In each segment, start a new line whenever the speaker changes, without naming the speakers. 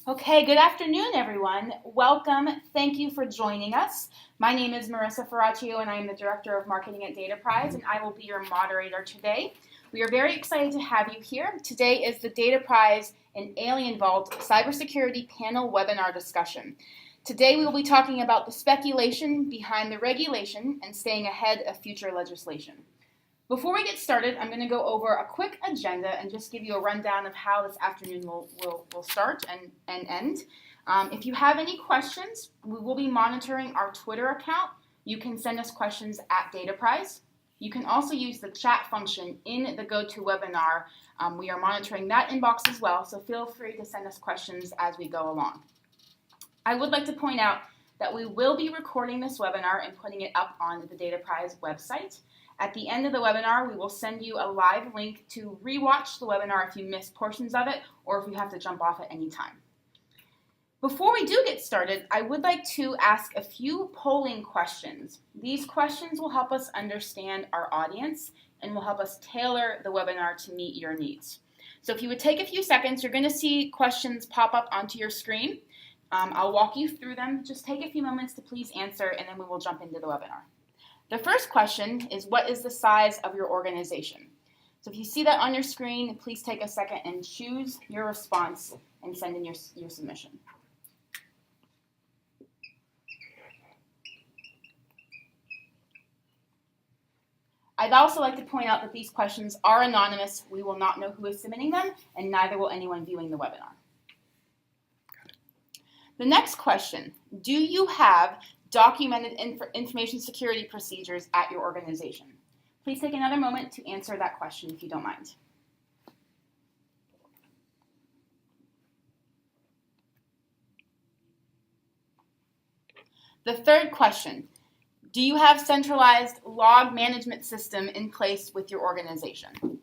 Okay, good afternoon, everyone. Welcome. Thank you for joining us. My name is Marissa Ferraccio, and I am the Director of Marketing at Dataprise, and I will be your moderator today. We are very excited to have you here. Today is the Dataprise and AlienVault Cybersecurity Panel Webinar discussion. Today we will be talking about the speculation behind the regulation and staying ahead of future legislation. Before we get started, I'm going to go over a quick agenda and just give you a rundown of how this afternoon will start and end. If you have any questions, we will be monitoring our Twitter account. You can send us questions at Dataprise. You can also use the chat function in the GoToWebinar. We are monitoring that inbox as well, so feel free to send us questions as we go along. I would like to point out that we will be recording this webinar and putting it up on the Dataprise website. At the end of the webinar, we will send you a live link to rewatch the webinar if you missed portions of it or if you have to jump off at any time. Before we do get started, I would like to ask a few polling questions. These questions will help us understand our audience and will help us tailor the webinar to meet your needs. So if you would take a few seconds, you're going to see questions pop up onto your screen. I'll walk you through them. Just take a few moments to please answer, and then we will jump into the webinar. The first question is, what is the size of your organization? So if you see that on your screen, please take a second and choose your response and send in your submission. I'd also like to point out that these questions are anonymous. We will not know who is submitting them, and neither will anyone viewing the webinar. The next question, do you have documented information security procedures at your organization? Please take another moment to answer that question if you don't mind. The third question, do you have centralized log management system in place with your organization?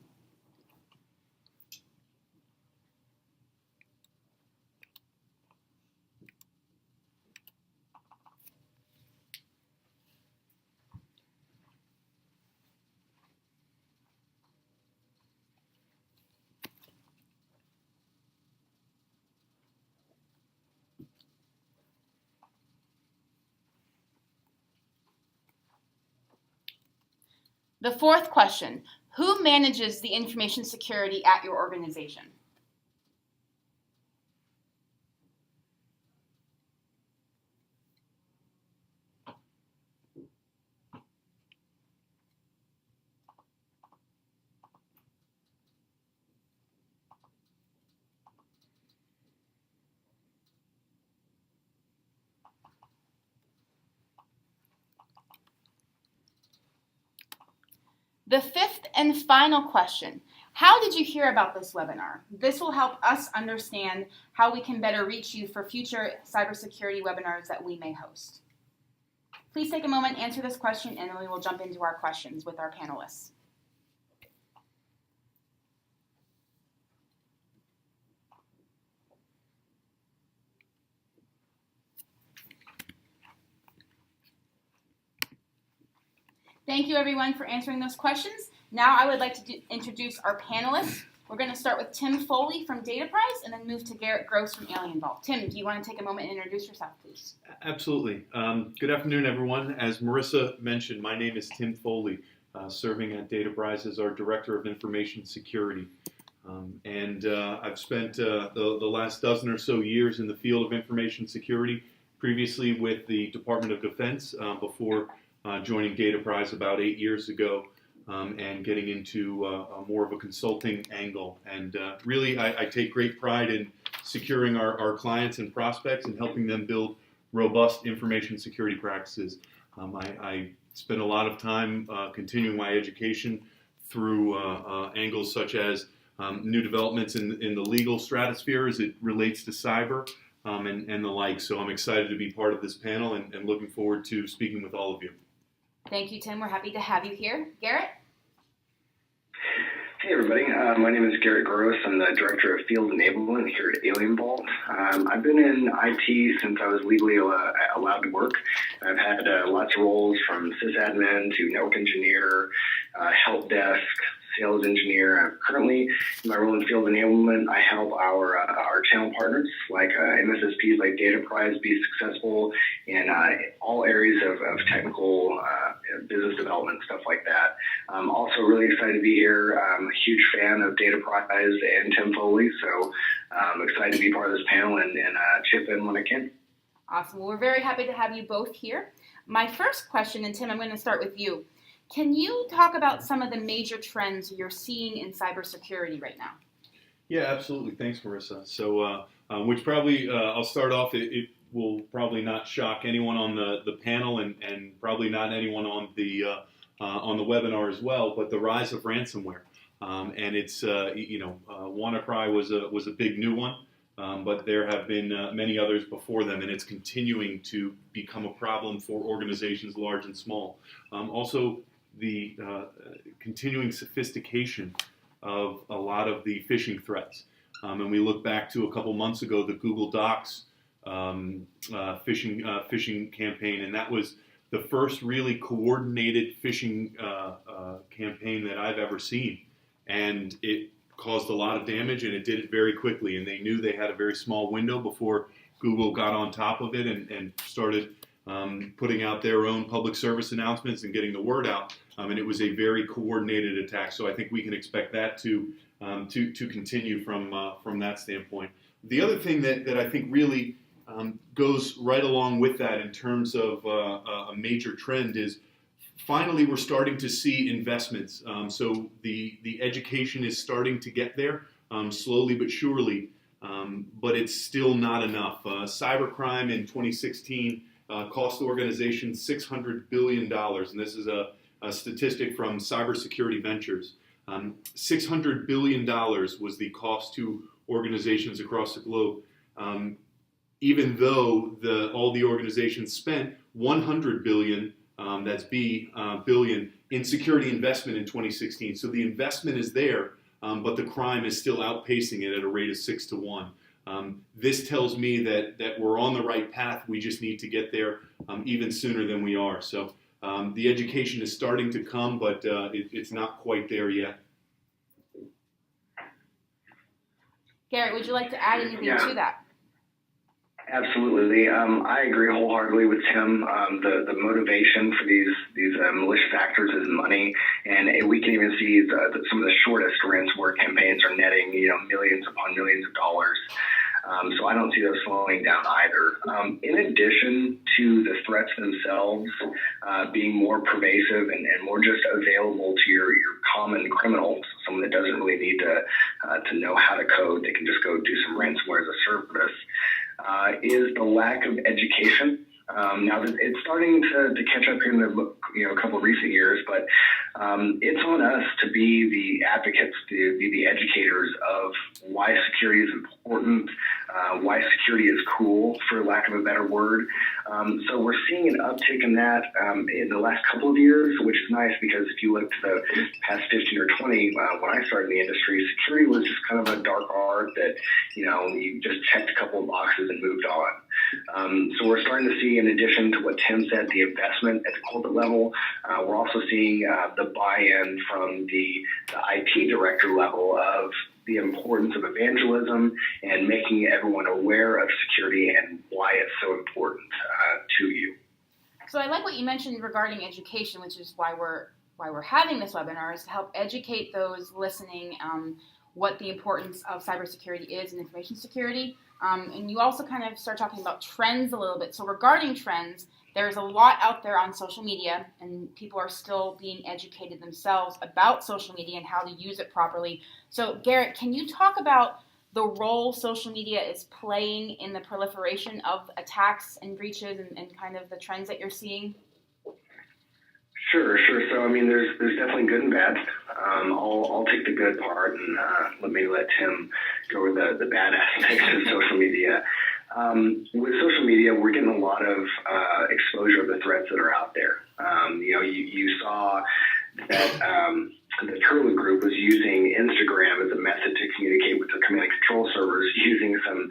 The fourth question, who manages the information security at your organization? The fifth and final question, how did you hear about this webinar? This will help us understand how we can better reach you for future cybersecurity webinars that we may host. Please take a moment, answer this question, and then we will jump into our questions with our panelists. Thank you, everyone, for answering those questions. Now I would like to introduce our panelists. We're going to start with Tim Foley from Dataprise and then move to Garrett from AlienVault. Tim, do you want to take a moment and introduce yourself, please?
Absolutely. Good afternoon, everyone. As Marissa mentioned, my name is Tim Foley, serving at Dataprise as our Director of Information Security. I've spent the last dozen or so years in the field of information security, previously with the Department of Defense before joining Dataprise about 8 years ago and getting into more of a consulting angle. And really, I take great pride in securing our clients and prospects and helping them build robust information security practices. I spend a lot of time continuing my education through angles such as new developments in the legal stratosphere as it relates to cyber and the like. So I'm excited to be part of this panel and looking forward to speaking with all of you.
Thank you, Tim. We're happy to have you here. Garrett?
Hey, everybody. My name is Garrett. I'm the Director of Field Enablement here at AlienVault. I've been in IT since I was legally allowed to work. I've had lots of roles from sysadmin to network engineer, help desk, sales engineer. Currently, in my role in field enablement, I help our channel partners like MSSPs like Dataprise be successful in all areas of technical business development, stuff like that. I'm also really excited to be here. I'm a huge fan of Dataprise and Tim Foley, so I'm excited to be part of this panel and chip in when I can.
Awesome. Well, we're very happy to have you both here. My first question, and Tim, I'm going to start with you. Can you talk about some of the major trends you're seeing in cybersecurity right now?
Yeah, absolutely. Thanks, Marissa. So, which probably, I'll start off, it will probably not shock anyone on the panel and probably not anyone on the webinar as well, but the rise of ransomware. And it's, WannaCry was a big new one, but there have been many others before them, and it's continuing to become a problem for organizations large and small. Also, the continuing sophistication of a lot of the phishing threats. And we look back to a couple months ago, the Google Docs phishing campaign, and that was the first really coordinated phishing campaign that I've ever seen. And it caused a lot of damage, and it did it very quickly. And they knew they had a very small window before Google got on top of it and started putting out their own public service announcements and getting the word out. And it was a very coordinated attack. So I think we can expect that to continue from that standpoint. The other thing that I think really goes right along with that in terms of a major trend is finally we're starting to see investments. So the education is starting to get there slowly but surely, but it's still not enough. Cybercrime in 2016 cost organizations $600 billion, and this is a statistic from Cybersecurity Ventures. $600 billion was the cost to organizations across the globe, even though all the organizations spent $100 billion, billion, in security investment in 2016. So the investment is there, but the crime is still outpacing it at a rate of 6 to 1. This tells me that we're on the right path. We just need to get there even sooner than we are. So the education is starting to come, but it's not quite there yet.
Garrett, would you like to add anything to that?
Absolutely. I agree wholeheartedly with Tim. The motivation for these malicious actors is money, and we can even see some of the shortest ransomware campaigns are netting millions upon millions of dollars. So I don't see those slowing down either. In addition to the threats themselves being more pervasive and more just available to your common criminal, someone that doesn't really need to know how to code, they can just go do some ransomware as a service, is the lack of education. Now it's starting to catch up here in a couple of recent years, but it's on us to be the advocates, to be the educators of why security is important, why security is cool, for lack of a better word. So we're seeing an uptick in that in the last couple of years, which is nice because if you look to the past 15 or 20, when I started in the industry, security was just kind of a dark art that, you just checked a couple of boxes and moved on. So we're starting to see, in addition to what Tim said, the investment at the corporate level, we're also seeing the buy-in from the IT director level of the importance of evangelism and making everyone aware of security and why it's so important to you.
So I like what you mentioned regarding education, which is why we're having this webinar, is to help educate those listening what the importance of cybersecurity is and information security. And you also kind of start talking about trends a little bit. So regarding trends, there's a lot out there on social media, and people are still being educated themselves about social media and how to use it properly. So Garrett, can you talk about the role social media is playing in the proliferation of attacks and breaches and kind of the trends that you're seeing?
Sure. So, there's definitely good and bad. I'll take the good part and let Tim go over the bad aspects of social media. With social media, we're getting a lot of exposure of the threats that are out there. You saw that the Turley Group was using Instagram as a method to communicate with the command and control servers using some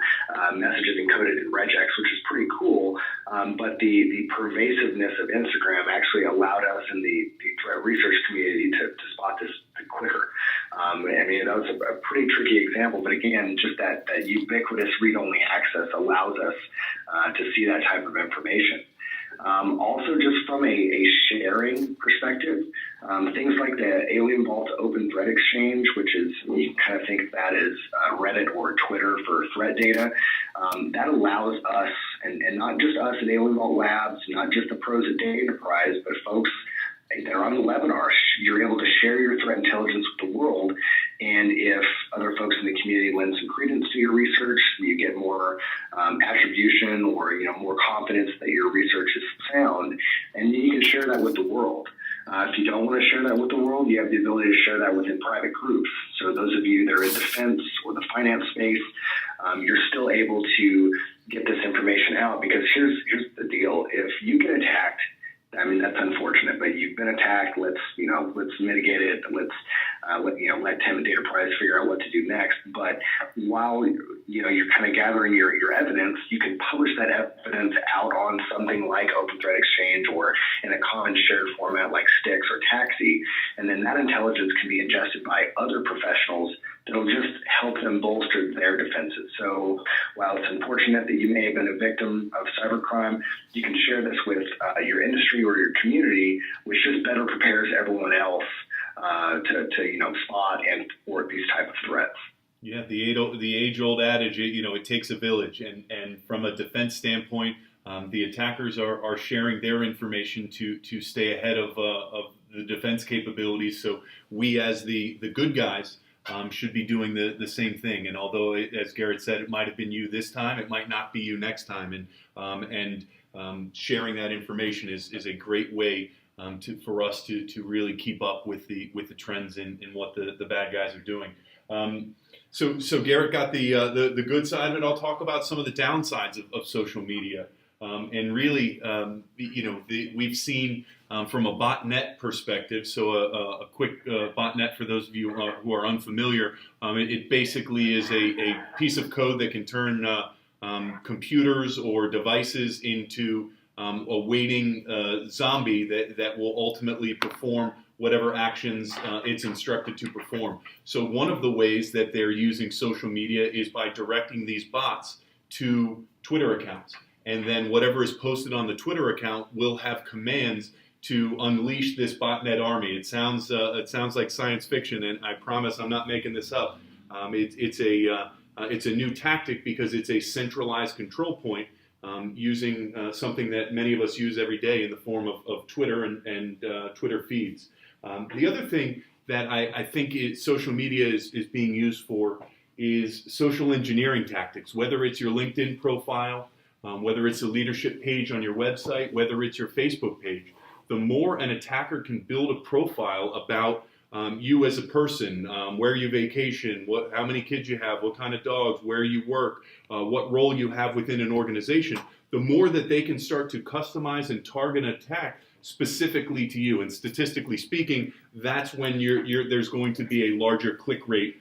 messages encoded in regex, which is pretty cool. But the pervasiveness of Instagram actually allowed us in the threat research community to spot this quicker. I mean, that was a pretty tricky example, but again, just that ubiquitous read-only access allows us to see that type of information. Also, just from a sharing perspective, things like the AlienVault Open Threat Exchange, which is, you can kind of think of that as Reddit or Twitter for threat data, that allows us, and not just us at AlienVault Labs, not just the pros at Dataprise, but folks that are on the webinar, you're able to share your threat intelligence with the world. And if other folks in the community lend some credence to your research, you get more attribution or more confidence that your research is sound, and you can share that with the world. If you don't want to share that with the world, you have the ability to share that within private groups. So those of you that are in defense or the finance space, you're still able to get this information out, because here's the deal. If you get attacked, I mean, that's unfortunate, but you've been attacked. Let's mitigate it. Let's let Tim and Dataprise figure out what to do next. But while you're kind of gathering your evidence, you can publish that evidence out on something like Open Threat Exchange or in a common shared format like Stix or Taxi, and then that intelligence can be ingested by other professionals that'll just help them bolster their defenses. So while it's unfortunate that you may have been a victim of cybercrime, you can share this with your industry or your community, which just better prepares everyone else to spot and thwart these type of threats.
Yeah, the age-old adage, it takes a village, and from a defense standpoint, the attackers are sharing their information to stay ahead of the defense capabilities. So we, as the good guys, should be doing the same thing. And although, as Garrett said, it might have been you this time, it might not be you next time. And sharing that information is a great way for us to really keep up with the trends in what the bad guys are doing. So Garrett got the good side of it. I'll talk about some of the downsides of social media. And really, we've seen from a botnet perspective, so a quick botnet for those of you who are unfamiliar, it basically is a piece of code that can turn computers or devices into a waiting zombie that will ultimately perform whatever actions it's instructed to perform. So one of the ways that they're using social media is by directing these bots to Twitter accounts. And then whatever is posted on the Twitter account will have commands to unleash this botnet army. It sounds like science fiction, and I promise I'm not making this up. It's a new tactic because it's a centralized control point using something that many of us use every day in the form of Twitter and Twitter feeds. The other thing that I think social media is being used for is social engineering tactics, whether it's your LinkedIn profile, whether it's a leadership page on your website, whether it's your Facebook page. The more an attacker can build a profile about you as a person, where you vacation, how many kids you have, what kind of dogs, where you work, what role you have within an organization, the more that they can start to customize and target an attack specifically to you. And statistically speaking, that's when there's going to be a larger click rate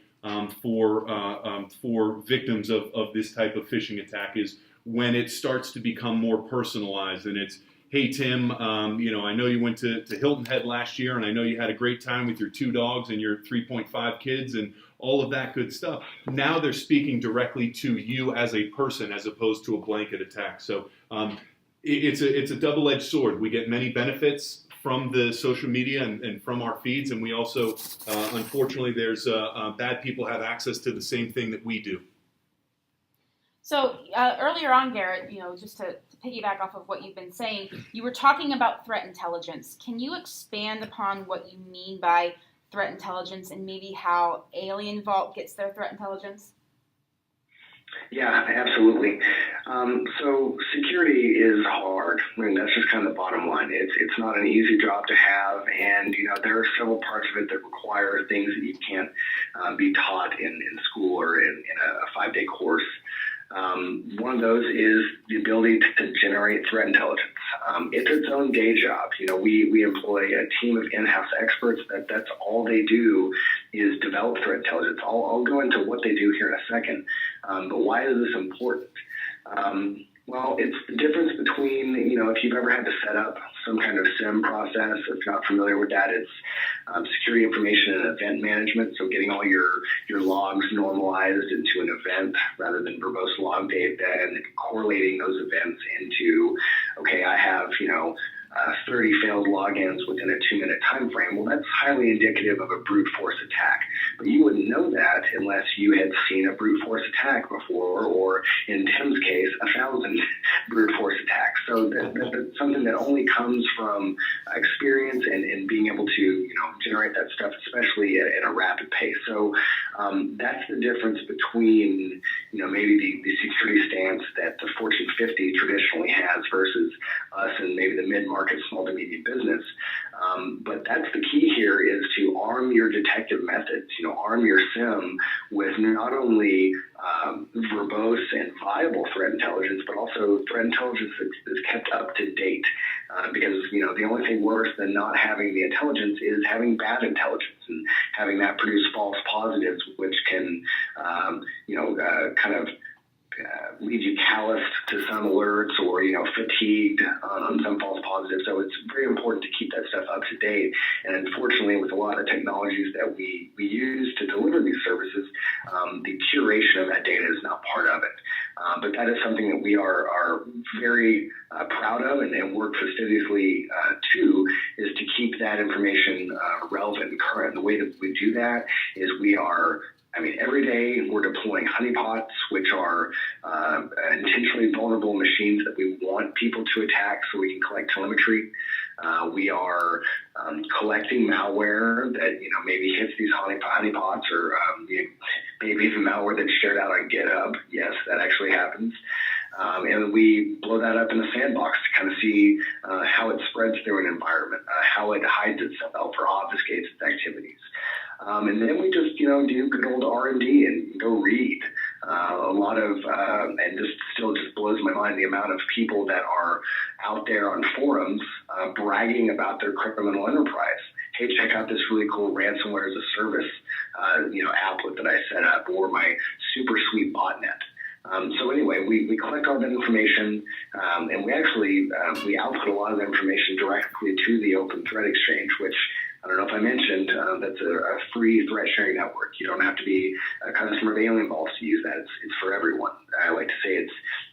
for victims of this type of phishing attack, is when it starts to become more personalized, and it's, hey Tim, I know you went to Hilton Head last year, and I know you had a great time with your 2 dogs and your 3.5 kids and all of that good stuff. Now they're speaking directly to you as a person, as opposed to a blanket attack. So it's a double-edged sword. We get many benefits from the social media and from our feeds, and we also, unfortunately, there's bad people have access to the same thing that we do.
So earlier on, Garrett, just to piggyback off of what you've been saying, you were talking about threat intelligence. Can you expand upon what you mean by threat intelligence and maybe how AlienVault gets their threat intelligence?
Yeah, absolutely. So security is hard. I mean, that's just kind of the bottom line. It's not an easy job to have, and there are several parts of it that require things that you can't be taught in school or in a 5-day course. One of those is the ability to generate threat intelligence. It's its own day job. We employ a team of in-house experts that's all they do is develop threat intelligence. I'll go into what they do here in a second. But why is this important? Well, it's the difference between, if you've ever had to set up some kind of SIM process, if you're not familiar with that, it's security information and event management. So getting all your logs normalized into an event rather than verbose log data, and then correlating those events into, okay, I have, 30 failed logins within a 2-minute time frame. Well, that's highly indicative of a brute force attack. But you wouldn't know that unless you had seen a brute force attack before, or in Tim's case, 1,000 brute force attacks. So that's something that only comes from experience and being able to, generate that stuff, especially at a rapid pace. So that's the difference between, maybe the security stance that the Fortune 50 traditionally has versus us and maybe the mid-market, small to medium business. But that's the key here, is to arm your detective methods, arm your SIM with not only verbose and viable threat intelligence, but also threat intelligence that's kept up to date. Because, the only thing worse than not having the intelligence is having bad intelligence and having that produce false positives, which can, kind of leave you calloused to some alerts, or fatigued on some false positives. So it's very important to keep that stuff up to date. And unfortunately, with a lot of technologies that we use to deliver these services, the curation of that data is not part of it. But that is something that we are very proud of and work fastidiously to, is to keep that information relevant and current. The way that we do that is every day we're deploying honeypots, which are intentionally vulnerable machines that we want people to attack so we can collect telemetry. We are collecting malware that maybe hits these honeypots, or maybe even malware that's shared out on GitHub. Yes, that actually happens. And we blow that up in a sandbox to kind of see how it spreads through an environment, how it hides itself or obfuscates its activities. And then we just, do good old R&D and go read a lot of, and this still just blows my mind, the amount of people that are out there on forums bragging about their criminal enterprise. Hey, check out this really cool ransomware as a service, applet that I set up, or my super sweet botnet. So anyway, we collect all that information, and we actually we output a lot of the information directly to the Open Threat Exchange, which I don't know if I mentioned, that's a free threat sharing network. You don't have to be a customer of AlienVault to use that. It's for everyone. I like to say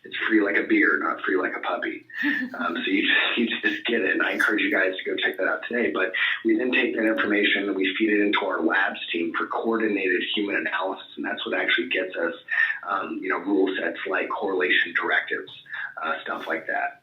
it's free like a beer, not free like a puppy. So you just get it. And I encourage you guys to go check that out today. But we then take that information and we feed it into our labs team for coordinated human analysis. And that's what actually gets us, rule sets like correlation directives, stuff like that.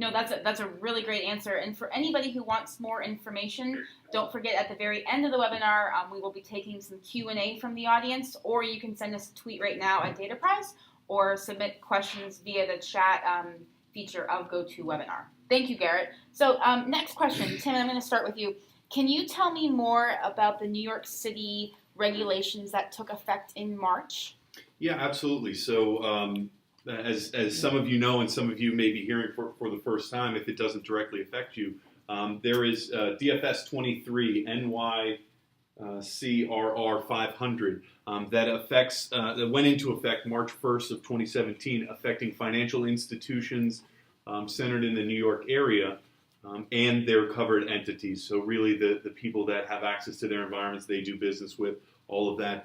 No, that's a really great answer. And for anybody who wants more information, don't forget at the very end of the webinar, we will be taking some Q&A from the audience, or you can send us a tweet right now at Dataprise, or submit questions via the chat feature of GoToWebinar. Thank you, Garrett. So next question, Tim, I'm going to start with you. Can you tell me more about the New York City regulations that took effect in March?
Yeah, absolutely. So as some of you know, and some of you may be hearing for the first time, if it doesn't directly affect you, there is DFS 23 NYCRR 500 that went into effect March 1st of 2017, affecting financial institutions centered in the New York area and their covered entities. So really the people that have access to their environments, they do business with, all of that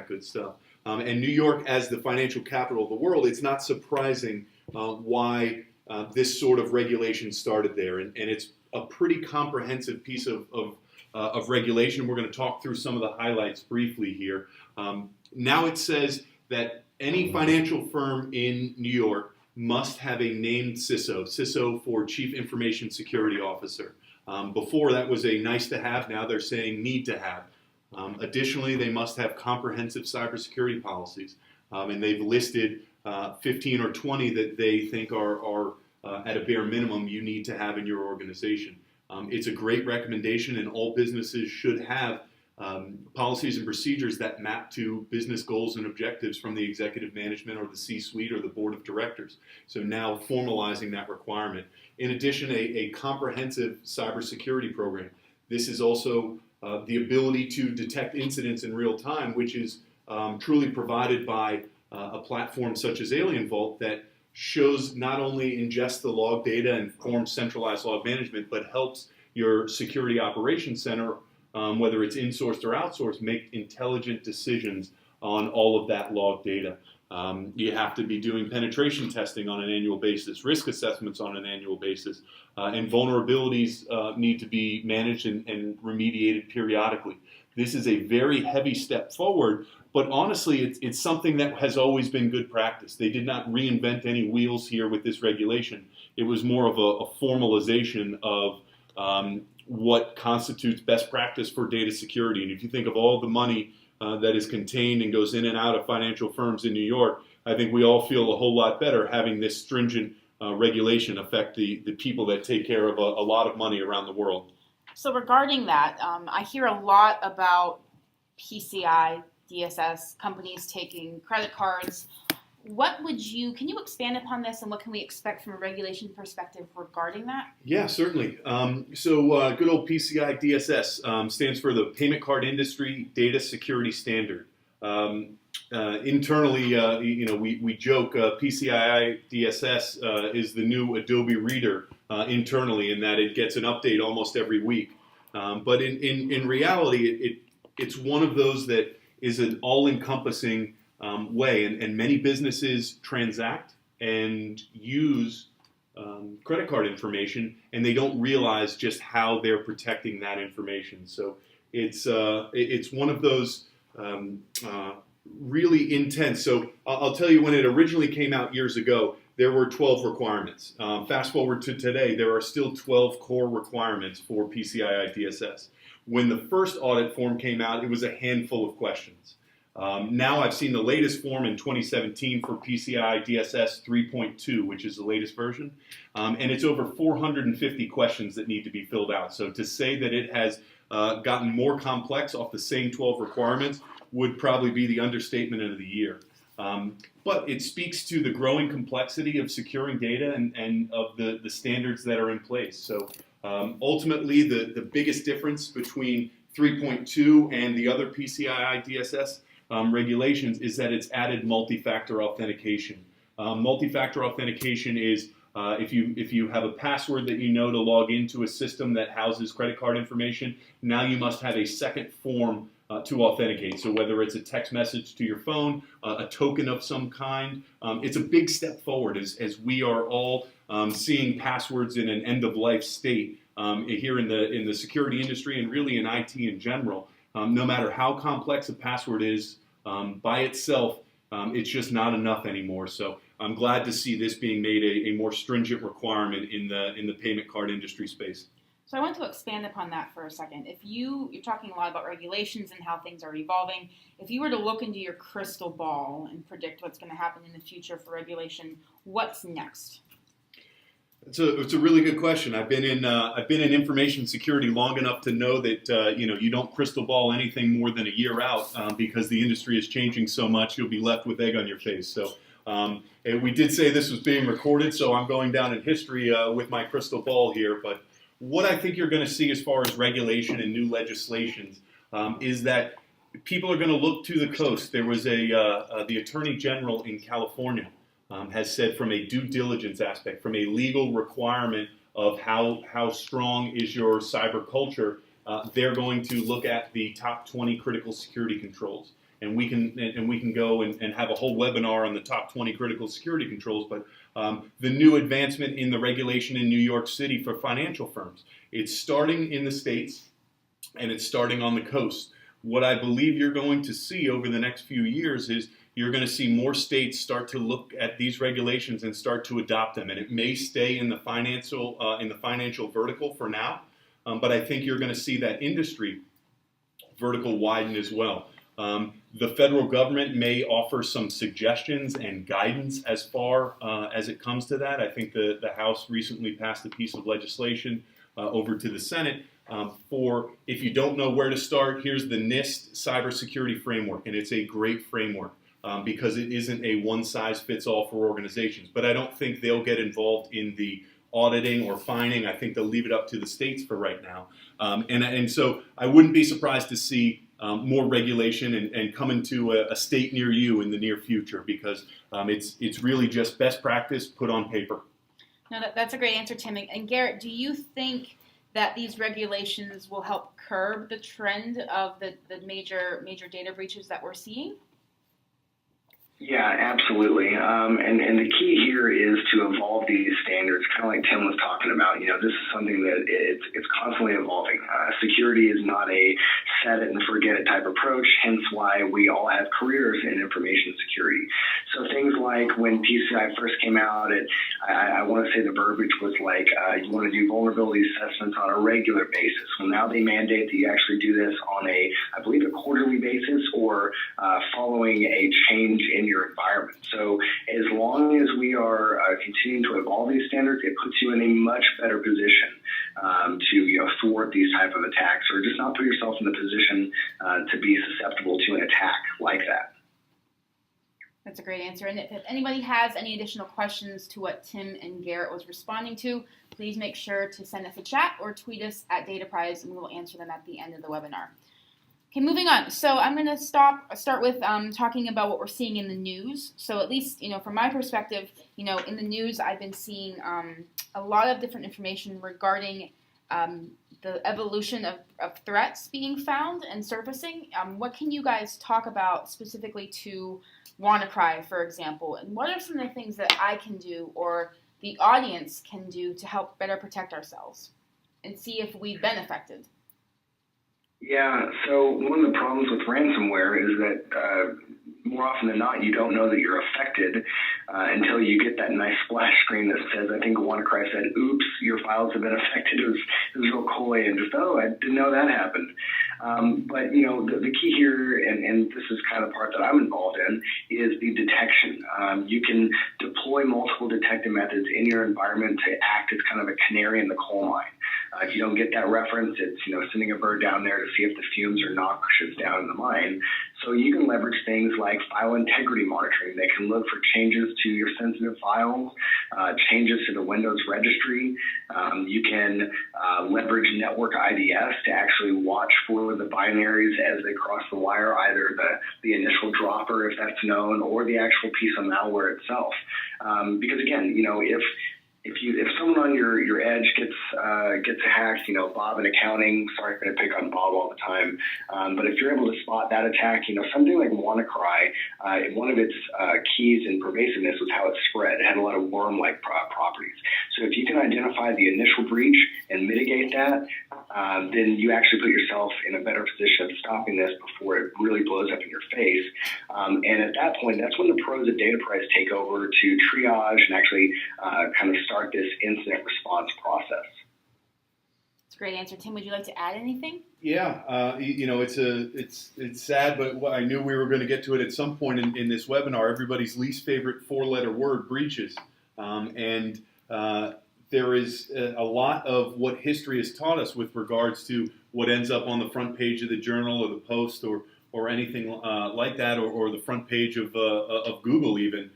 good stuff. And New York, as the financial capital of the world, it's not surprising why this sort of regulation started there. And it's a pretty comprehensive piece of regulation. We're going to talk through some of the highlights briefly here. Now it says that any financial firm in New York must have a named CISO for Chief Information Security Officer. Before that was a nice to have, now they're saying need to have. Additionally, they must have comprehensive cybersecurity policies, and they've listed 15 or 20 that they think are at a bare minimum you need to have in your organization. It's a great recommendation, and all businesses should have policies and procedures that map to business goals and objectives from the executive management or the C-suite or the board of directors. So now formalizing that requirement. In addition, a comprehensive cybersecurity program. This is also the ability to detect incidents in real time, which is truly provided by a platform such as AlienVault that shows not only ingests the log data and forms centralized log management, but helps your security operations center, whether it's insourced or outsourced, make intelligent decisions on all of that log data. You have to be doing penetration testing on an annual basis, risk assessments on an annual basis, and vulnerabilities need to be managed and remediated periodically. This is a very heavy step forward, but honestly, it's something that has always been good practice. They did not reinvent any wheels here with this regulation. It was more of a formalization of what constitutes best practice for data security. And if you think of all the money that is contained and goes in and out of financial firms in New York, I think we all feel a whole lot better having this stringent regulation affect the people that take care of a lot of money around the world.
So regarding that, I hear a lot about PCI, DSS, companies taking credit cards. Can you expand upon this, and what can we expect from a regulation perspective regarding that?
Yeah, certainly. Good old PCI DSS stands for the Payment Card Industry Data Security Standard. Internally, we joke PCI DSS is the new Adobe Reader internally, in that it gets an update almost every week. But in reality, it's one of those that is an all-encompassing way, and many businesses transact and use credit card information, and they don't realize just how they're protecting that information. So it's one of those really intense. So I'll tell you, when it originally came out years ago, there were 12 requirements. Fast forward to today, there are still 12 core requirements for PCI DSS. When the first audit form came out, it was a handful of questions. Now I've seen the latest form in 2017 for PCI DSS 3.2, which is the latest version, and it's over 450 questions that need to be filled out. So to say that it has gotten more complex off the same 12 requirements would probably be the understatement of the year. But it speaks to the growing complexity of securing data and of the standards that are in place. So ultimately, the biggest difference between 3.2 and the other PCI DSS regulations is that it's added multi-factor authentication. Multi-factor authentication is if you have a password that you know to log into a system that houses credit card information, now you must have a second form to authenticate. So whether it's a text message to your phone, a token of some kind, it's a big step forward as we are all seeing passwords in an end-of-life state here in the security industry and really in IT in general. No matter how complex a password is by itself, it's just not enough anymore. So I'm glad to see this being made a more stringent requirement in the payment card industry space.
So I want to expand upon that for a second. You're talking a lot about regulations and how things are evolving. If you were to look into your crystal ball and predict what's going to happen in the future for regulation, what's next?
It's a really good question. I've been in information security long enough to know that you don't crystal ball anything more than a year out because the industry is changing so much. You'll be left with egg on your face. So we did say this was being recorded, so I'm going down in history with my crystal ball here. But what I think you're going to see as far as regulation and new legislations is that people are going to look to the coast. There was the Attorney General in California has said, from a due diligence aspect, from a legal requirement of how strong is your cyber culture, they're going to look at the top 20 critical security controls. And we can go and have a whole webinar on the top 20 critical security controls. But the new advancement in the regulation in New York City for financial firms, it's starting in the States and it's starting on the coast. What I believe you're going to see over the next few years is you're going to see more states start to look at these regulations and start to adopt them. And it may stay in the financial vertical for now, but I think you're going to see that industry vertical widen as well. The federal government may offer some suggestions and guidance as far as it comes to that. I think the House recently passed a piece of legislation over to the Senate for, if you don't know where to start, here's the NIST cybersecurity framework, and it's a great framework because it isn't a one-size-fits-all for organizations. But I don't think they'll get involved in the auditing or fining. I think they'll leave it up to the states for right now. And so I wouldn't be surprised to see more regulation and coming to a state near you in the near future, because it's really just best practice put on paper.
No, that's a great answer, Tim. And Garrett, do you think that these regulations will help curb the trend of the major data breaches that we're seeing?
Yeah, absolutely. And the key here is to evolve these standards, kind of like Tim was talking about. This is something that it's constantly evolving. Security is not a set it and forget it type approach, hence why we all have careers in information security. So things like when PCI first came out, I want to say the verbiage was like, you want to do vulnerability assessments on a regular basis. Well, now they mandate that you actually do this on I believe a quarterly basis, or following a change in your environment. So as long as we are continuing to evolve these standards, it puts you in a much better position to thwart these type of attacks, or just not put yourself in the position to be susceptible to an attack like that.
That's a great answer. And if anybody has any additional questions to what Tim and Garrett was responding to, please make sure to send us a chat or tweet us at Dataprise, and we will answer them at the end of the webinar. Okay, moving on. So I'm going to start with talking about what we're seeing in the news. So at least, from my perspective, in the news, I've been seeing a lot of different information regarding the evolution of threats being found and surfacing. What can you guys talk about specifically to WannaCry, for example? And what are some of the things that I can do or the audience can do to help better protect ourselves and see if we've been affected?
Yeah, so one of the problems with ransomware is that more often than not, you don't know that you're affected until you get that nice splash screen that says, I think WannaCry said, oops, your files have been affected. It was real coy and just, I didn't know that happened. But, the key here, and this is kind of the part that I'm involved in, is the detection. You can deploy multiple detection methods in your environment to act as kind of a canary in the coal mine. If you don't get that reference, it's sending a bird down there to see if the fumes or noxious down in the mine. So you can leverage things like file integrity monitoring. They can look for changes to your sensitive files, changes to the Windows registry. You can leverage network IDS to actually watch for the binaries as they cross the wire, either the initial dropper, if that's known, or the actual piece of malware itself. Because again, if someone on your edge gets hacked, Bob in accounting, sorry I'm going to pick on Bob all the time, but if you're able to spot that attack, something like WannaCry, one of its keys in pervasiveness was how it spread. It had a lot of worm-like properties. So if you can identify the initial breach and mitigate that, then you actually put yourself in a better position of stopping this before it really blows up in your face. And at that point, that's when the pros at Dataprise take over to triage and actually kind of start this incident response process.
That's a great answer. Tim, would you like to add anything?
Yeah, it's sad, but I knew we were going to get to it at some point in this webinar. Everybody's least favorite four-letter word, breaches. There is a lot of what history has taught us with regards to what ends up on the front page of the Journal or the Post or anything like that, or the front page of Google even.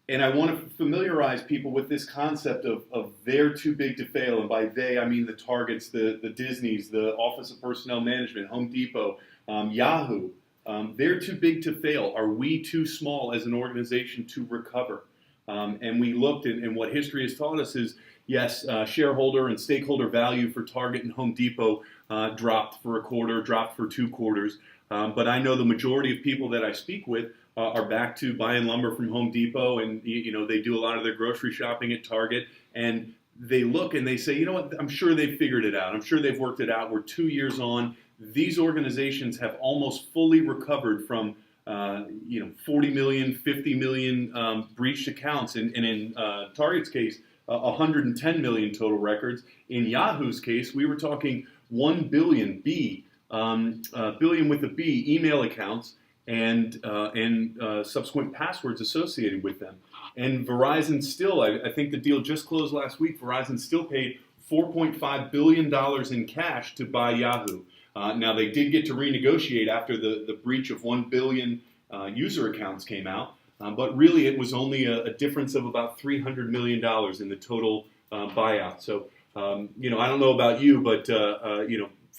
And I want to familiarize people with this concept of they're too big to fail. And by they, I mean the Targets, the Disneys, the Office of Personnel Management, Home Depot, Yahoo. They're too big to fail. Are we too small as an organization to recover? And we looked, and what history has taught us is, yes, shareholder and stakeholder value for Target and Home Depot dropped for a quarter, dropped for 2 quarters. But I know the majority of people that I speak with are back to buying lumber from Home Depot, and they do a lot of their grocery shopping at Target, and they look and they say, you know what, I'm sure they've figured it out. I'm sure they've worked it out. We're 2 years on. These organizations have almost fully recovered from 40 million, 50 million breached accounts, and in Target's case, 110 million total records. In Yahoo's case, we were talking 1 billion billion with a B email accounts and subsequent passwords associated with them. And Verizon still, I think the deal just closed last week, Verizon still paid $4.5 billion in cash to buy Yahoo. Now, they did get to renegotiate after the breach of 1 billion user accounts came out, but really it was only a difference of about $300 million in the total buyout. So, I don't know about you, but,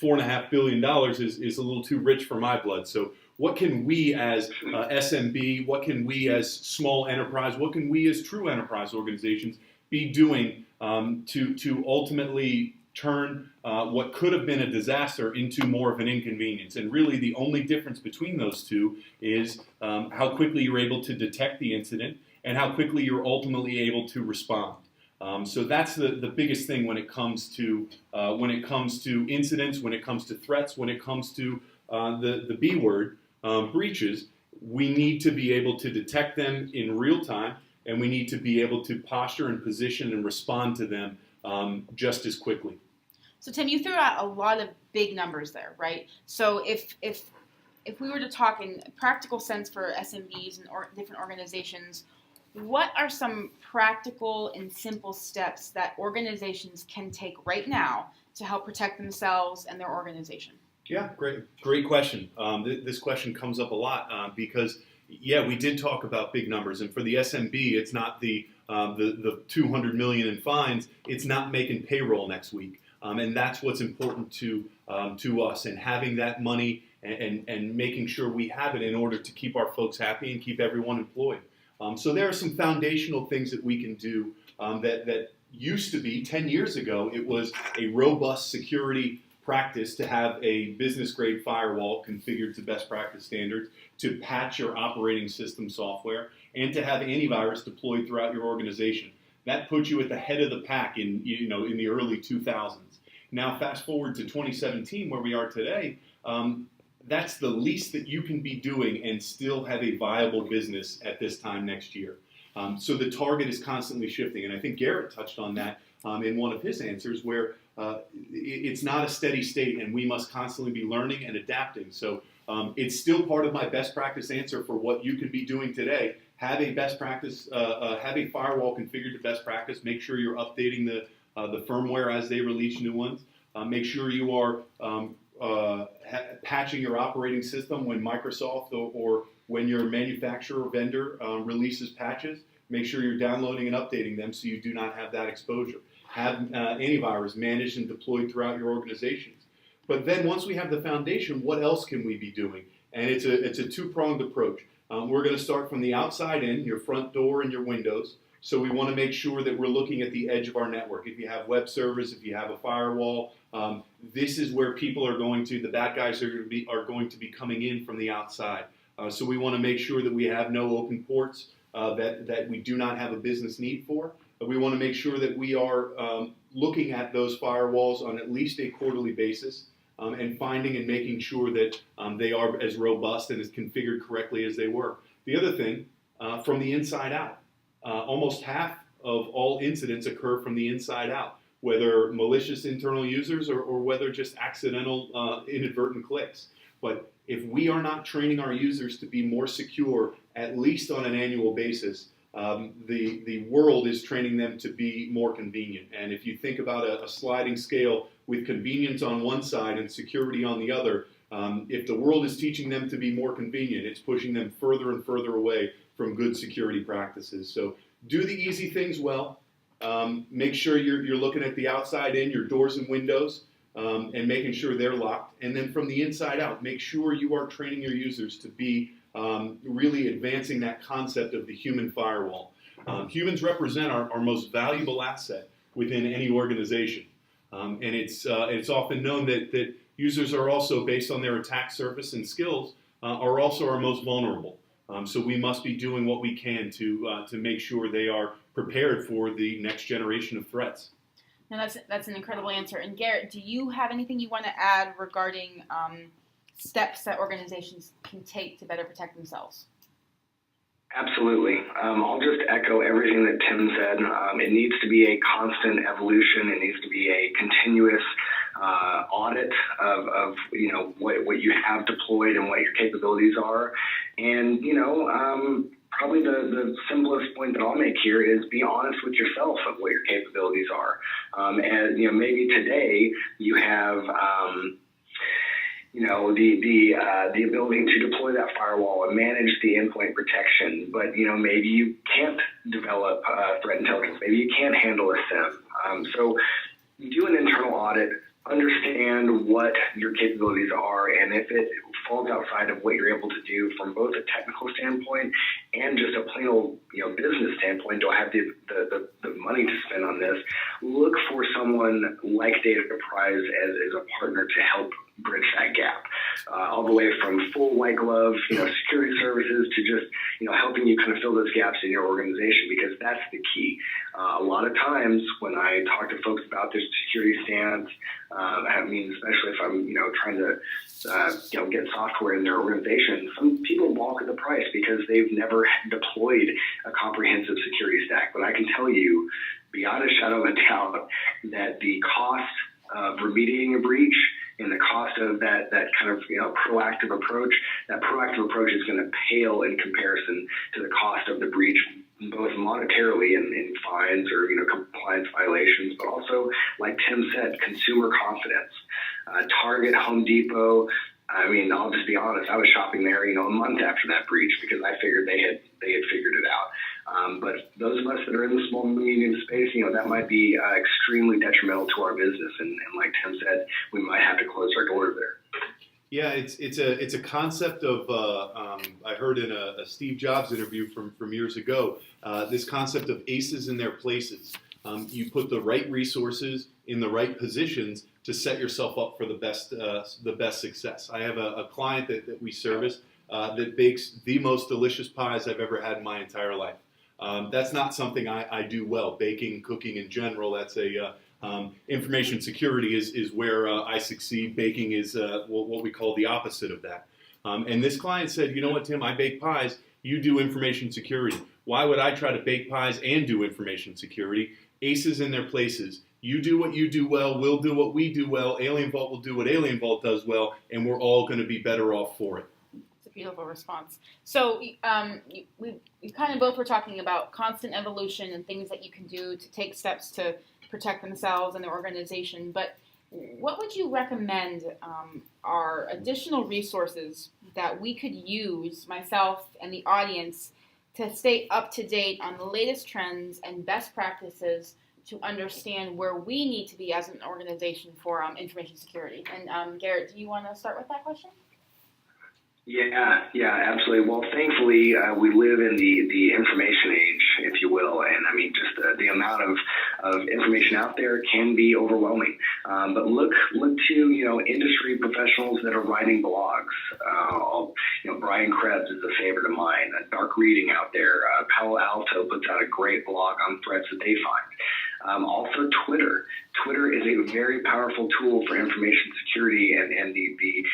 $4.5 billion is a little too rich for my blood. So what can we as SMB, what can we as small enterprise, what can we as true enterprise organizations be doing to ultimately turn what could have been a disaster into more of an inconvenience? And really the only difference between those two is how quickly you're able to detect the incident and how quickly you're ultimately able to respond. So that's the biggest thing when it comes to incidents, when it comes to threats, when it comes to the B word, breaches. We need to be able to detect them in real time, and we need to be able to posture and position and respond to them just as quickly.
So Tim, you threw out a lot of big numbers there, right? So if we were to talk in a practical sense for SMBs and different organizations, what are some practical and simple steps that organizations can take right now to help protect themselves and their organization?
Yeah, great question. This question comes up a lot because, yeah, we did talk about big numbers, and for the SMB, it's not the 200 million in fines. It's not making payroll next week, and that's what's important to us, and having that money and making sure we have it in order to keep our folks happy and keep everyone employed. So there are some foundational things that we can do that used to be 10 years ago. It was a robust security practice to have a business-grade firewall configured to best practice standards, to patch your operating system software, and to have antivirus deployed throughout your organization. That puts you at the head of the pack in the early 2000s. Now, fast forward to 2017, where we are today. That's the least that you can be doing and still have a viable business at this time next year. So the target is constantly shifting, and I think Garrett touched on that in one of his answers, where it's not a steady state, and we must constantly be learning and adapting. So it's still part of my best practice answer for what you can be doing today. Have a best practice, have a firewall configured to best practice. Make sure you're updating the firmware as they release new ones. Make sure you are patching your operating system when Microsoft or when your manufacturer or vendor releases patches. Make sure you're downloading and updating them so you do not have that exposure. Have antivirus managed and deployed throughout your organizations. But then once we have the foundation, what else can we be doing? And it's a two-pronged approach. We're going to start from the outside in, your front door and your windows. So we want to make sure that we're looking at the edge of our network. If you have web servers, if you have a firewall, this is where people are going to, the bad guys are going to be coming in from the outside. So we want to make sure that we have no open ports that we do not have a business need for. We want to make sure that we are looking at those firewalls on at least a quarterly basis and finding and making sure that they are as robust and as configured correctly as they were. The other thing, from the inside out. Almost half of all incidents occur from the inside out, whether malicious internal users or whether just accidental inadvertent clicks. But if we are not training our users to be more secure, at least on an annual basis, the world is training them to be more convenient. And if you think about a sliding scale with convenience on one side and security on the other, if the world is teaching them to be more convenient, it's pushing them further and further away from good security practices. So do the easy things well. Make sure you're looking at the outside in, your doors and windows, and making sure they're locked. And then from the inside out, make sure you are training your users to be really advancing that concept of the human firewall. Humans represent our most valuable asset within any organization. And it's often known that users are also, based on their attack surface and skills, are also our most vulnerable. So we must be doing what we can to make sure they are prepared for the next generation of threats.
Now that's an incredible answer. And Garrett, do you have anything you want to add regarding steps that organizations can take to better protect themselves?
Absolutely. I'll just echo everything that Tim said. It needs to be a constant evolution. It needs to be a continuous audit of what you have deployed and what your capabilities are. And probably the simplest point that I'll make here is be honest with yourself of what your capabilities are. And maybe today you have the ability to deploy that firewall and manage the endpoint protection, but maybe you can't develop threat intelligence. Maybe you can't handle a SIEM. So do an internal audit, understand what your capabilities are, and if it falls outside of what you're able to do from both a technical standpoint and just a plain old business standpoint, do I have the money to spend on this? Look for someone like Dataprise as a partner to help bridge that gap, all the way from full white glove security services to just helping you kind of fill those gaps in your organization, because that's the key. A lot of times when I talk to folks about their security stance, especially if I'm trying to get software in their organization, some people balk at the price because they've never deployed a comprehensive security stack. But I can tell you, beyond a shadow of a doubt, that the cost of remediating a breach and the cost of that kind of proactive approach, that proactive approach is going to pale in comparison to the cost of the breach, both monetarily in fines or compliance violations, but also, like Tim said, consumer confidence. Target, Home Depot. I'll just be honest. I was shopping there, a month after that breach because I figured they had figured it out. But those of us that are in the small and medium space, that might be extremely detrimental to our business. And like Tim said, we might have to close our doors there.
Yeah, it's a concept of I heard in a Steve Jobs interview from years ago. This concept of aces in their places. You put the right resources in the right positions to set yourself up for the best success. I have a client that we service that bakes the most delicious pies I've ever had in my entire life. That's not something I do well. Baking, cooking in general, that's information security is where I succeed. Baking is what we call the opposite of that. And this client said, you know what, Tim, I bake pies. You do information security. Why would I try to bake pies and do information security? Aces in their places. You do what you do well, we'll do what we do well, AlienVault will do what AlienVault does well, and we're all going to be better off for it.
It's a beautiful response. So we kind of both were talking about constant evolution and things that you can do to take steps to protect themselves and their organization, but what would you recommend are additional resources that we could use, myself and the audience, to stay up to date on the latest trends and best practices to understand where we need to be as an organization for information security? And Garrett, do you want to start with that question?
Yeah, absolutely. Well, thankfully, we live in the information age, if you will, and just the amount of information out there can be overwhelming. But look to industry professionals that are writing blogs. Brian Krebs is a favorite of mine. Dark Reading out there. Palo Alto puts out a great blog on threats that they find. Also, Twitter. Twitter is a very powerful tool for information security and the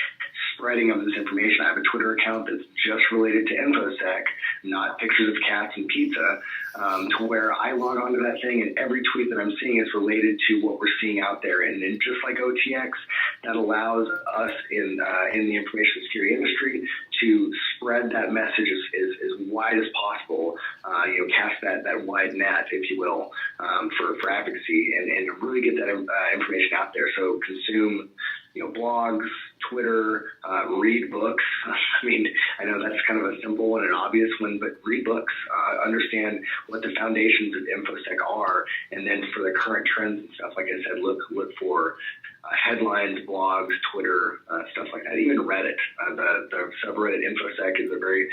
spreading of this information. I have a Twitter account that's just related to InfoSec, not pictures of cats and pizza, to where I log onto that thing and every tweet that I'm seeing is related to what we're seeing out there. And then just like OTX, that allows us in the information security industry to spread that message as wide as possible, cast that wide net, if you will, for advocacy and really get that information out there. So consume blogs, Twitter, read books. I know that's kind of a simple one, an obvious one, but read books, understand what the foundations of InfoSec are, and then for the current trends and stuff, like I said, look for headlines, blogs, Twitter, stuff like that. Even Reddit, the subreddit InfoSec is a very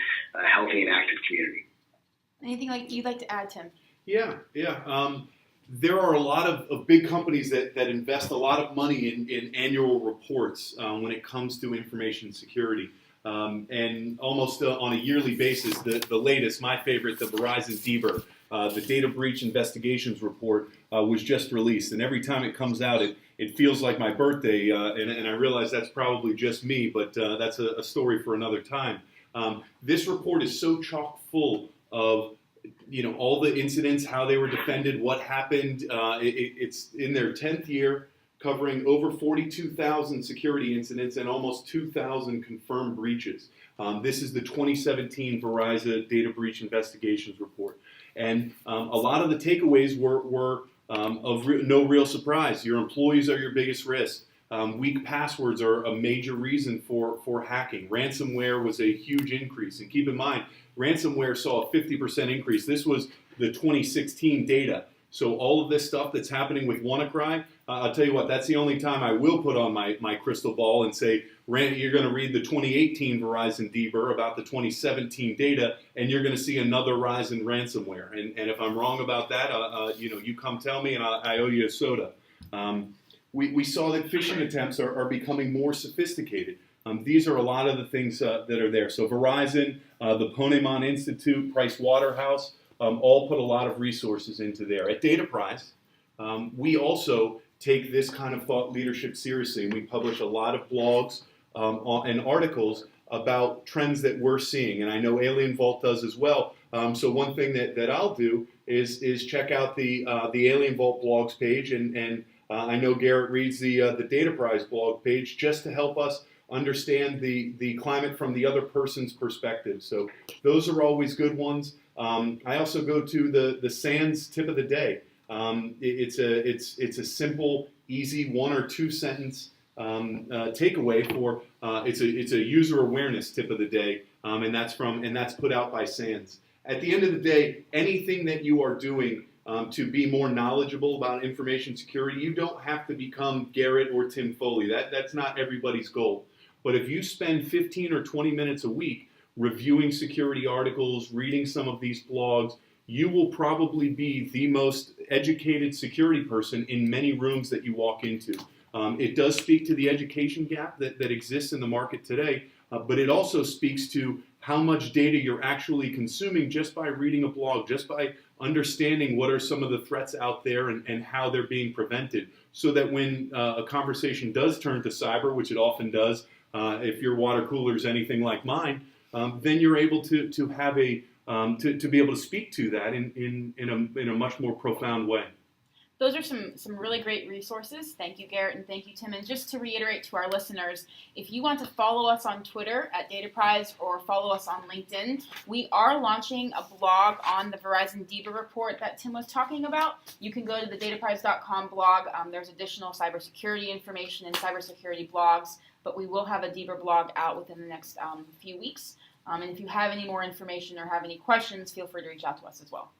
healthy and active community.
Anything you'd like to add, Tim?
Yeah. There are a lot of big companies that invest a lot of money in annual reports when it comes to information security. And almost on a yearly basis, the latest, my favorite, the Verizon DBIR, the Data Breach Investigations Report, was just released. And every time it comes out, it feels like my birthday. And I realize that's probably just me, but that's a story for another time. This report is so chock full of all the incidents, how they were defended, what happened. It's in their 10th year, covering over 42,000 security incidents and almost 2,000 confirmed breaches. This is the 2017 Verizon Data Breach Investigations Report. And a lot of the takeaways were of no real surprise. Your employees are your biggest risk. Weak passwords are a major reason for hacking. Ransomware was a huge increase. And keep in mind, ransomware saw a 50% increase. This was the 2016 data. So all of this stuff that's happening with WannaCry, I'll tell you what, that's the only time I will put on my crystal ball and say, you're going to read the 2018 Verizon DBER about the 2017 data, and you're going to see another rise in ransomware. And if I'm wrong about that, you come tell me, and I owe you a soda. We saw that phishing attempts are becoming more sophisticated. These are a lot of the things that are there. So Verizon, the Ponemon Institute, Price Waterhouse, all put a lot of resources into there. At Dataprise, we also take this kind of thought leadership seriously, and we publish a lot of blogs and articles about trends that we're seeing, and I know AlienVault does as well. So one thing that I'll do is check out the AlienVault blogs page, and I know Garrett reads the Dataprise blog page just to help us understand the climate from the other person's perspective. So those are always good ones. I also go to the SANS tip of the day. It's a simple, easy 1 or 2 sentence takeaway for it's a user awareness tip of the day, and that's put out by SANS. At the end of the day, anything that you are doing to be more knowledgeable about information security, you don't have to become Garrett or Tim Foley. That's not everybody's goal. But if you spend 15 or 20 minutes a week reviewing security articles, reading some of these blogs, you will probably be the most educated security person in many rooms that you walk into. It does speak to the education gap that exists in the market today, but it also speaks to how much data you're actually consuming just by reading a blog, just by understanding what are some of the threats out there and how they're being prevented, so that when a conversation does turn to cyber, which it often does, if your water cooler is anything like mine, then you're able to have to be able to speak to that in a much more profound way.
Those are some really great resources. Thank you, Garrett, and thank you, Tim. And just to reiterate to our listeners, if you want to follow us on Twitter at Dataprise or follow us on LinkedIn, we are launching a blog on the Verizon DBER report that Tim was talking about. You can go to the dataprise.com blog. There's additional cybersecurity information and cybersecurity blogs, but we will have a DBER blog out within the next few weeks. And if you have any more information or have any questions, feel free to reach out to us as well.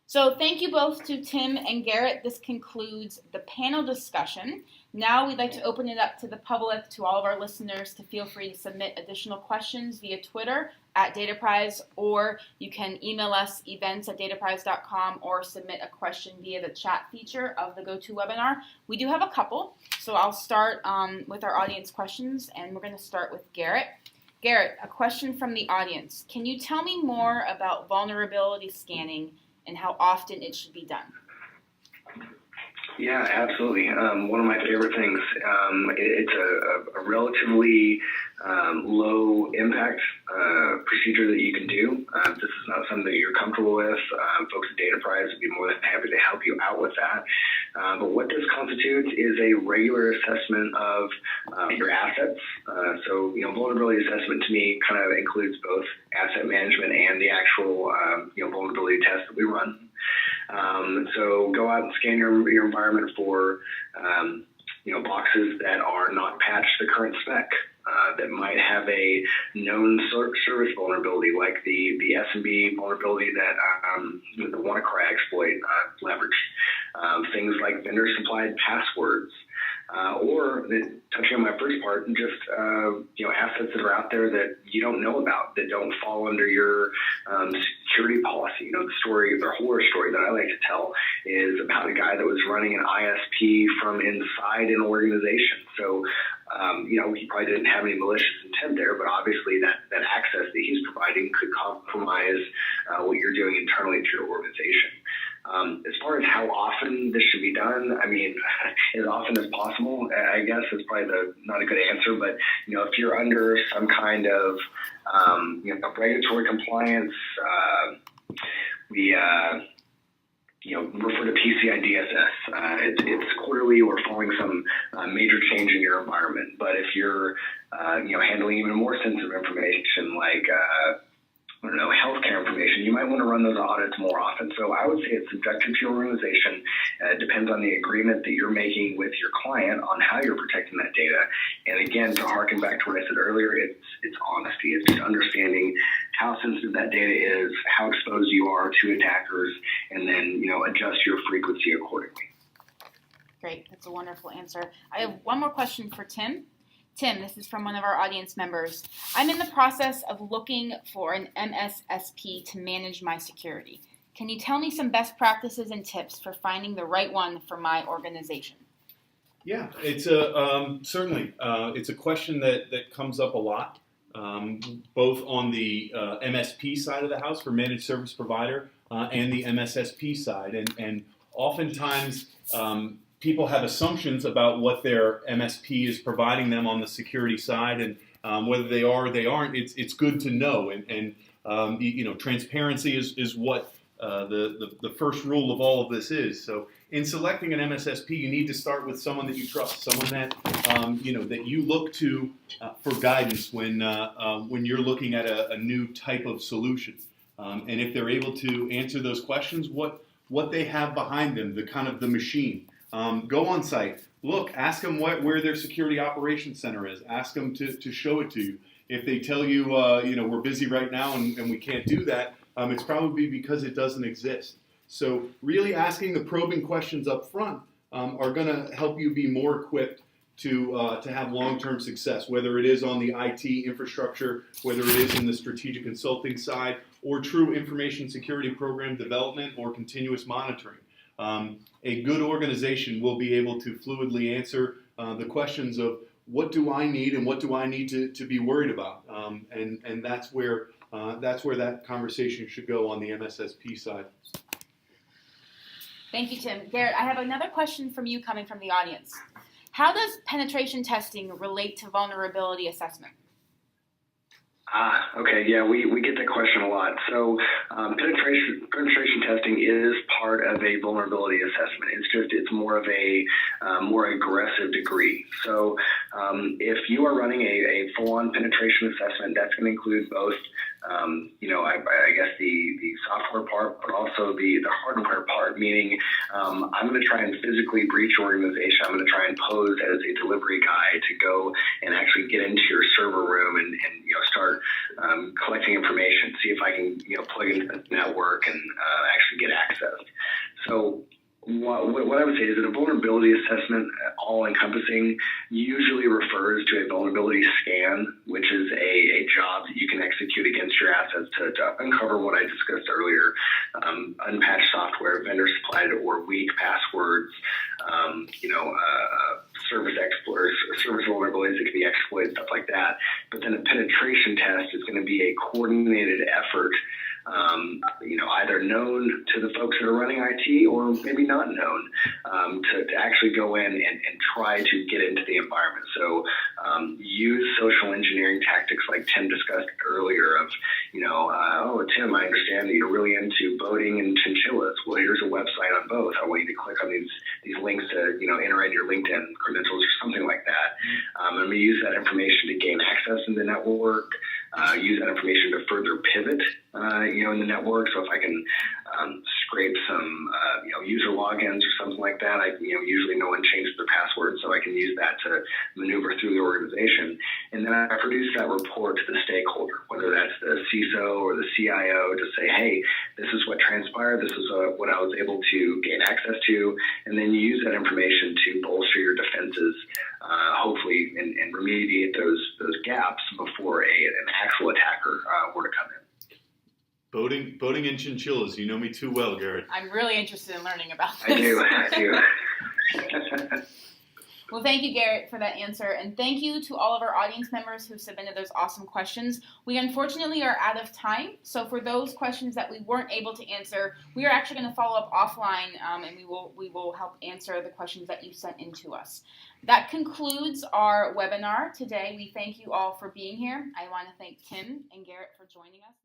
So thank you both to Tim and Garrett. This concludes the panel discussion. Now we'd like to open it up to the public, to all of our listeners, to feel free to submit additional questions via Twitter at Dataprise, or you can email us events@dataprise.com or submit a question via the chat feature of the GoToWebinar. We do have a couple, so I'll start with our audience questions, and we're going to start with Garrett. Garrett, a question from the audience. Can you tell me more about vulnerability scanning and how often it should be done?
Yeah, absolutely. One of my favorite things. It's a relatively low impact procedure that you can do. If this is not something that you're comfortable with, folks at Dataprise would be more than happy to help you out with that. But what this constitutes is a regular assessment of your assets. So, vulnerability assessment to me kind of includes both asset management and the actual, vulnerability test that we run. So go out and scan your environment for, boxes that are not patched to the current spec, that might have a known service vulnerability, like the SMB vulnerability that the WannaCry exploit leveraged. Things like vendor-supplied passwords, or touching on my first part, just assets that are out there that you don't know about, that don't fall under your security policy. The horror story that I like to tell is about a guy that was running an ISP from inside an organization. So, he probably didn't have any malicious intent there, but obviously that access that he's providing could compromise what you're doing internally to your organization. As far as how often this should be done, as often as possible, I guess is probably not a good answer, but, if you're under some kind of, regulatory compliance, we refer to PCI DSS. It's quarterly or following some major change in your environment. But if you're, handling even more sensitive information like, healthcare information, you might want to run those audits more often. So I would say it's subjective to your organization. It depends on the agreement that you're making with your client on how you're protecting that data. And again, to harken back to what I said earlier, it's honesty. It's just understanding how sensitive that data is, how exposed you are R2 attackers, and then adjust your frequency accordingly.
Great, that's a wonderful answer. I have one more question for Tim. Tim, this is from one of our audience members. I'm in the process of looking for an MSSP to manage my security. Can you tell me some best practices and tips for finding the right one for my organization?
Yeah, it's certainly it's a question that comes up a lot, both on the MSP side of the house for managed service provider and the MSSP side, and oftentimes people have assumptions about what their MSP is providing them on the security side, and whether they are or they aren't. It's good to know, and transparency is what the first rule of all of this is. So in selecting an MSSP, you need to start with someone that you trust, someone that that you look to for guidance when you're looking at a new type of solution. And if they're able to answer those questions, what they have behind them, the machine. Go on site, look, ask them where their security operations center is. Ask them to show it to you. If they tell you, we're busy right now and we can't do that, it's probably because it doesn't exist. So really asking the probing questions up front are going to help you be more equipped to have long-term success, whether it is on the IT infrastructure, whether it is in the strategic consulting side, or true information security program development or continuous monitoring. A good organization will be able to fluidly answer the questions of what do I need and what do I need to be worried about, and that's where that conversation should go on the MSSP side.
Thank you, Tim. Garrett, I have another question from you coming from the audience. How does penetration testing relate to vulnerability assessment?
Okay, yeah, we get that question a lot. So penetration testing is part of a vulnerability assessment. It's more of a more aggressive degree. So if you are running a full-on penetration assessment, that's going to include both I guess the software part, but also the hardware part, meaning I'm going to try and physically breach your organization. I'm going to try and pose as a delivery guy to go and actually get into your server room and start collecting information, see if I can plug into the network and actually get access. So what I would say is that a vulnerability assessment, all-encompassing, usually refers to a vulnerability scan, which is a job that you can execute against your assets to uncover what I discussed earlier, unpatched software, vendor-supplied or weak passwords, service vulnerabilities that can be exploited, stuff like that. But then a penetration test is going to be a coordinated effort, either known to the folks that are running IT or maybe not known, to actually go in and try to get into the environment. So use social engineering tactics like Tim discussed earlier of, Tim, I understand that you're really into boating and chinchillas. Well, here's a website on both. I want you to click on these links to, enter in your LinkedIn credentials or something like that. I'm going to use that information to gain access in the network, use that information to further pivot, in the network. So if I can scrape some, user logins or something like that, usually no one changes their password, so I can use that to maneuver through the organization. And then I produce that report to the stakeholder, whether that's the CISO or the CIO, to say, hey, this is what transpired, this is what I was able to gain access to, and then you use that information to bolster your defenses, hopefully, and remediate those gaps before an actual attacker were to come in.
Boating and chinchillas. You know me too well, Garrett.
I'm really interested in learning about this.
I do.
Well, thank you, Garrett, for that answer. And thank you to all of our audience members who submitted those awesome questions. We unfortunately are out of time. So for those questions that we weren't able to answer, we are actually going to follow up offline, and we will help answer the questions that you sent in to us. That concludes our webinar today. We thank you all for being here. I want to thank Tim and Garrett for joining us.